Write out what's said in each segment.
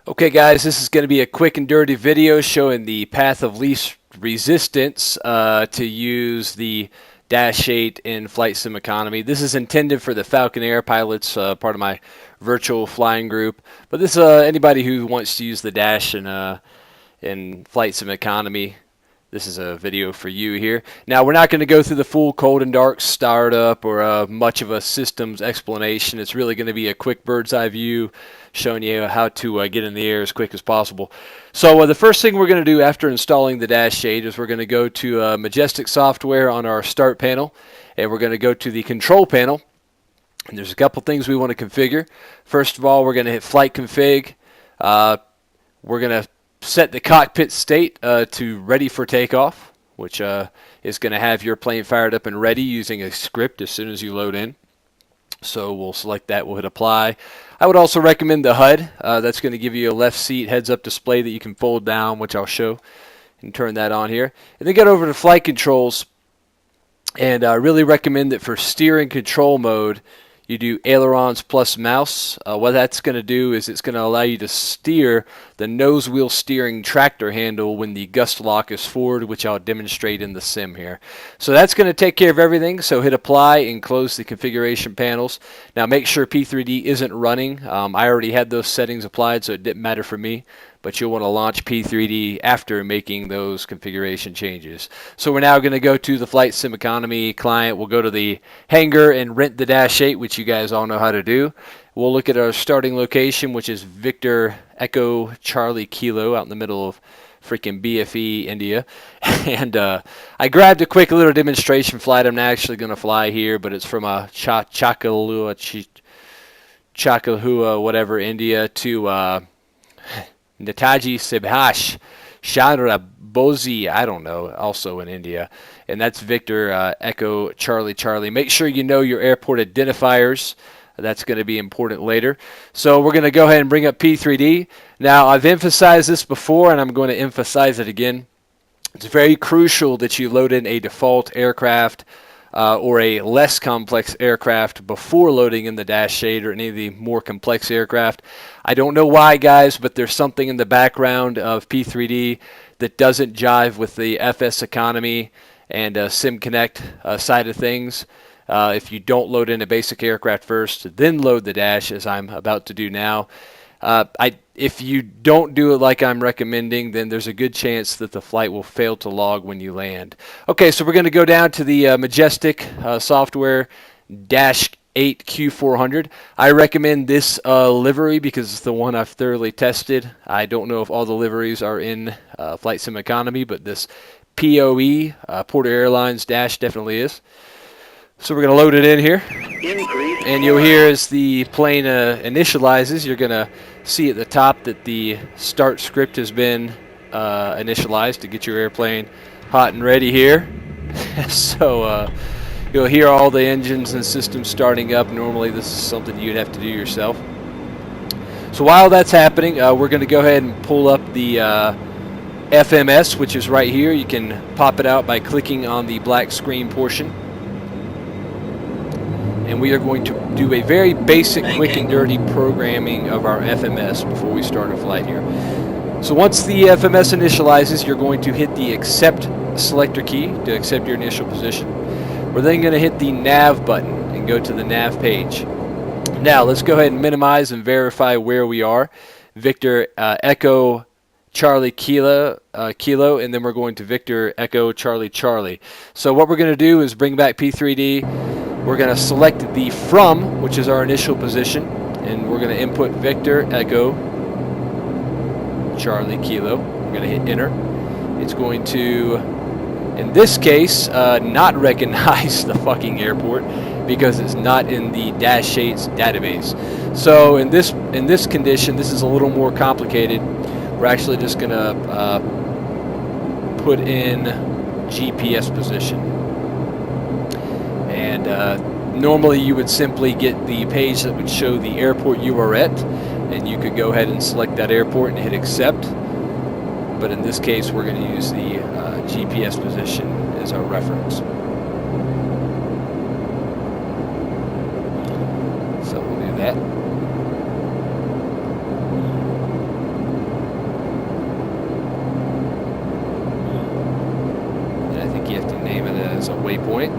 Okay guys, this is going to be a quick and dirty video showing the path of least resistance to use the Dash-8 in Flight Sim Economy. This is intended for the Falcon Air pilots, part of my virtual flying group. But this anybody who wants to use the Dash in Flight Sim Economy, this is a video for you here. Now, we're not going to go through the full cold and dark startup or much of a systems explanation. It's really going to be a quick bird's eye view showing you how to get in the air as quick as possible. So the first thing we're going to do after installing the Dash-8 is we're going to go to Majestic software on our start panel, and we're going to go to the control panel. And there's a couple things we want to configure. First of all, we're going to hit flight config. We're going to set the cockpit state to ready for takeoff, which is going to have your plane fired up and ready using a script as soon as you load in. So we'll select that, we'll hit apply. I would also recommend the HUD. That's going to give you a left seat heads-up display that you can fold down, which I'll show, and turn that on here. And then get over to flight controls, and I really recommend that for steering control mode, you do ailerons plus mouse. What that's going to do is it's going to allow you to steer the nose wheel steering tractor handle when the gust lock is forward, which I'll demonstrate in the sim here. So that's going to take care of everything. So hit apply and close the configuration panels. Now make sure P3D isn't running. I already had those settings applied, so it didn't matter for me. But you'll want to launch P3D after making those configuration changes. So we're now going to go to the Flight Sim Economy client. We'll go to the hangar and rent the Dash-8, which you guys all know how to do. We'll look at our starting location, which is Victor Echo Charlie Kilo out in the middle of freaking BFE, India. And I grabbed a quick little demonstration flight. I'm not actually going to fly here, but it's from a Chakalua, whatever, India to Netaji Subhash Chandra Bozi, I don't know, also in India. And that's Victor Echo Charlie Charlie. Make sure you know your airport identifiers. That's going to be important later. So we're going to go ahead and bring up P3D. Now, I've emphasized this before, and I'm going to emphasize it again. It's very crucial that you load in a default aircraft or a less complex aircraft before loading in the Dash-8 or any of the more complex aircraft. I don't know why, guys, but there's something in the background of P3D that doesn't jive with the FS Economy and SimConnect side of things. If you don't load in a basic aircraft first, then load the Dash, as I'm about to do now. If you don't do it like I'm recommending, then there's a good chance that the flight will fail to log when you land. Okay, so we're going to go down to the Majestic software Dash-8 Q400. I recommend this livery because it's the one I've thoroughly tested. I don't know if all the liveries are in Flight Sim Economy, but this POE, Porter Airlines Dash, definitely is. So we're going to load it in here, and you'll hear as the plane initializes, you're going to see at the top that the start script has been initialized to get your airplane hot and ready here. So you'll hear all the engines and systems starting up. Normally this is something you'd have to do yourself. So while that's happening, we're going to go ahead and pull up the FMS, which is right here. You can pop it out by clicking on the black screen portion. And we are going to do a very basic, quick and dirty programming of our FMS before we start a flight here. So once the FMS initializes, you're going to hit the accept selector key to accept your initial position. We're then going to hit the nav button and go to the nav page. Now let's go ahead and minimize and verify where we are. Victor Echo Charlie Kilo, and then we're going to Victor Echo Charlie Charlie. So what we're going to do is bring back P3D. We're going to select the from, which is our initial position, and we're going to input Victor Echo Charlie Kilo. We're going to hit enter. It's going to, in this case, not recognize the fucking airport because it's not in the Dash-8's database. So in this condition, this is a little more complicated. We're actually just going to put in GPS position. And normally you would simply get the page that would show the airport you are at, and you could go ahead and select that airport and hit accept. But in this case, we're going to use the GPS position as our reference. So we'll do that. waypoint.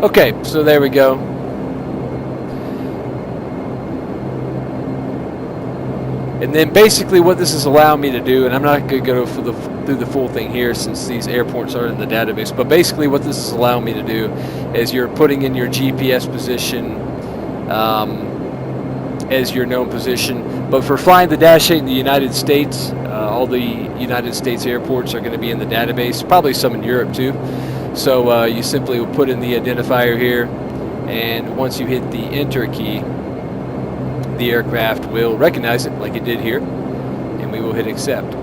Okay, so there we go. And then basically what this is allowing me to do, and I'm not going to go through the full thing here since these airports are in the database, but basically what this is allowing me to do is you're putting in your GPS position as your known position. But for flying the Dash-8 in the United States, all the United States airports are going to be in the database, probably some in Europe too. So you simply will put in the identifier here, and once you hit the enter key, the aircraft will recognize it like it did here, and we will hit accept.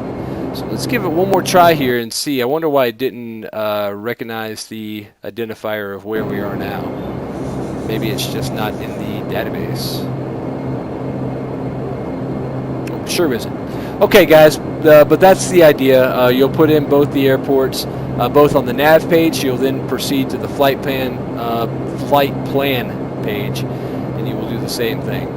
So let's give it one more try here and see. I wonder why it didn't recognize the identifier of where we are now. Maybe it's just not in the database. Oh, sure isn't. Okay guys, but that's the idea. You'll put in both the airports, both on the nav page. You'll then proceed to the flight plan page, and you will do the same thing.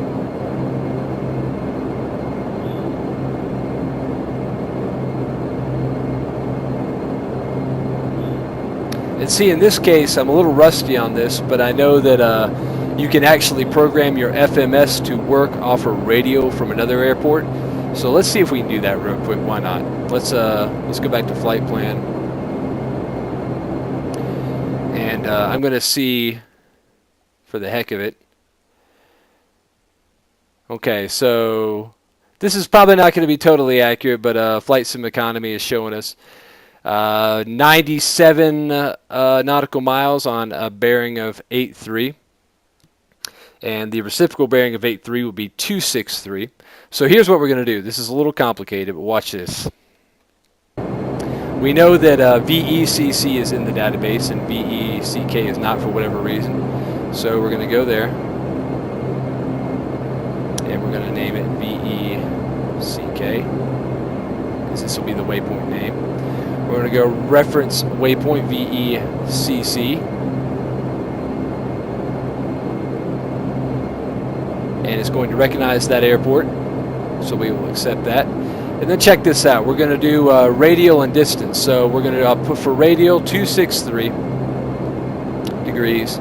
And see, in this case, I'm a little rusty on this, but I know that you can actually program your FMS to work off a radio from another airport. So let's see if we can do that real quick. Why not? Let's go back to flight plan, and I'm going to see, for the heck of it. Okay, so this is probably not going to be totally accurate, but Flight Sim Economy is showing us 97 nautical miles on a bearing of 8.3, and the reciprocal bearing of 8.3 will be 263. So here's what we're going to do. This is a little complicated, but watch this. We know that VECC is in the database and VECK is not for whatever reason. So we're going to go there, and we're going to name it VECK, because this will be the waypoint name. We're going to go reference waypoint VECC, and it's going to recognize that airport, so we will accept that. And then check this out. We're going to do radial and distance. So we're going to put for radial 263 degrees,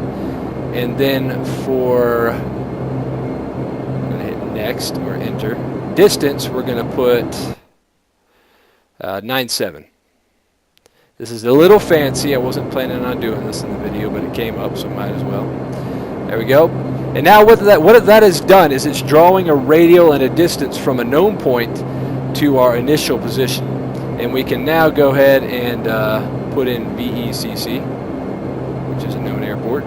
and then for, I'm going to hit next or enter. Distance, we're going to put 97. This is a little fancy. I wasn't planning on doing this in the video, but it came up, so might as well. There we go. And now what that has done is it's drawing a radial and a distance from a known point to our initial position. And we can now go ahead and put in VECC, which is a known airport.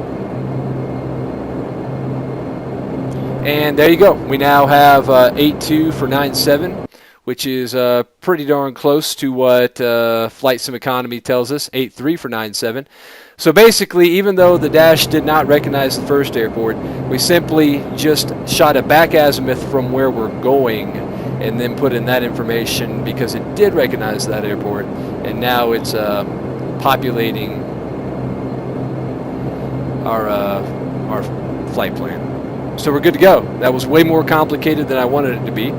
And there you go. We now have 82 for 97. Which is pretty darn close to what Flight Sim Economy tells us, 8.3 for 97. So basically, even though the Dash did not recognize the first airport, we simply just shot a back azimuth from where we're going and then put in that information because it did recognize that airport, and now it's populating our flight plan. So we're good to go. That was way more complicated than I wanted it to be.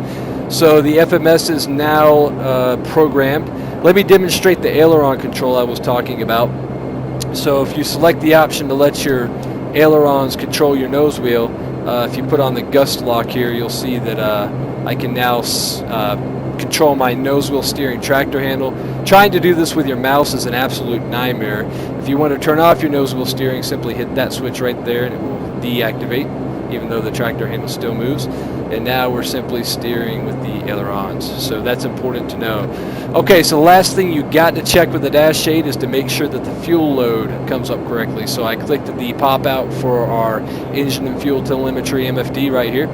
So the FMS is now programmed. Let me demonstrate the aileron control I was talking about. So if you select the option to let your ailerons control your nose wheel, if you put on the gust lock here, you'll see that I can now control my nose wheel steering tractor handle. Trying to do this with your mouse is an absolute nightmare. If you want to turn off your nose wheel steering, simply hit that switch right there and it will deactivate, even though the tractor handle still moves. And now we're simply steering with the ailerons. So that's important to know. Okay, so the last thing you got to check with the Dash-8 is to make sure that the fuel load comes up correctly. So I clicked the pop out for our engine and fuel telemetry MFD right here.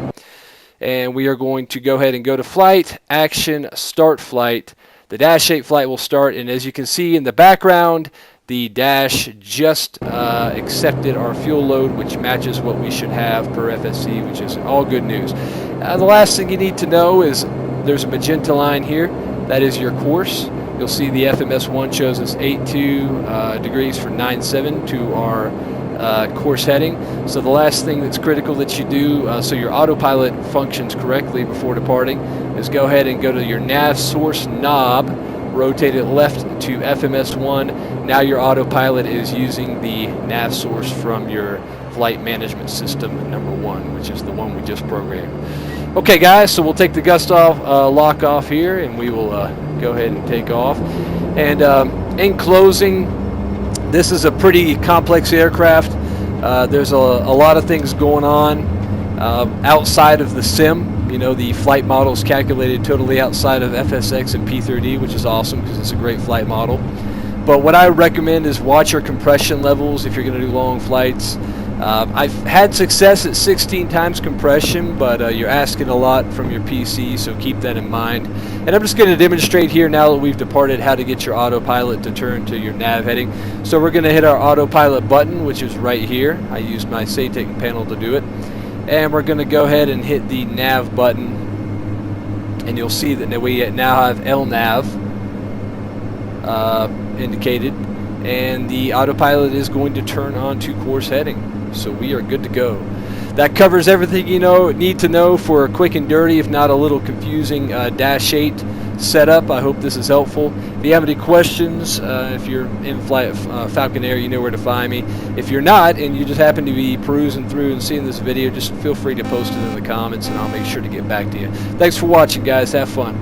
And we are going to go ahead and go to flight, action, start flight. The Dash-8 flight will start, and as you can see in the background, the Dash just accepted our fuel load, which matches what we should have per FSE, which is all good news. The last thing you need to know is there's a magenta line here. That is your course. You'll see the FMS1 shows us 82 degrees for 97 to our course heading. So the last thing that's critical that you do so your autopilot functions correctly before departing is go ahead and go to your nav source knob, rotate it left to FMS1. Now your autopilot is using the nav source from your flight management system number 1, which is the one we just programmed. Okay guys, so we'll take the gust off, lock off here, and we will go ahead and take off. And in closing, this is a pretty complex aircraft. There's a lot of things going on outside of the sim. You know, the flight model is calculated totally outside of FSX and P3D, which is awesome because it's a great flight model. But what I recommend is watch your compression levels if you're going to do long flights. I've had success at 16 times compression, but you're asking a lot from your PC, so keep that in mind. And I'm just going to demonstrate here, now that we've departed, how to get your autopilot to turn to your nav heading. So we're going to hit our autopilot button, which is right here. I used my SATIC panel to do it. And we're going to go ahead and hit the nav button, and you'll see that we now have LNAV indicated, and the autopilot is going to turn on to course heading. So we are good to go. That covers everything you need to know for a quick and dirty, if not a little confusing, Dash-8 setup. I hope this is helpful. If you have any questions, if you're in flight Falcon Air, you know where to find me. If you're not, and you just happen to be perusing through and seeing this video, just feel free to post it in the comments, and I'll make sure to get back to you. Thanks for watching, guys. Have fun.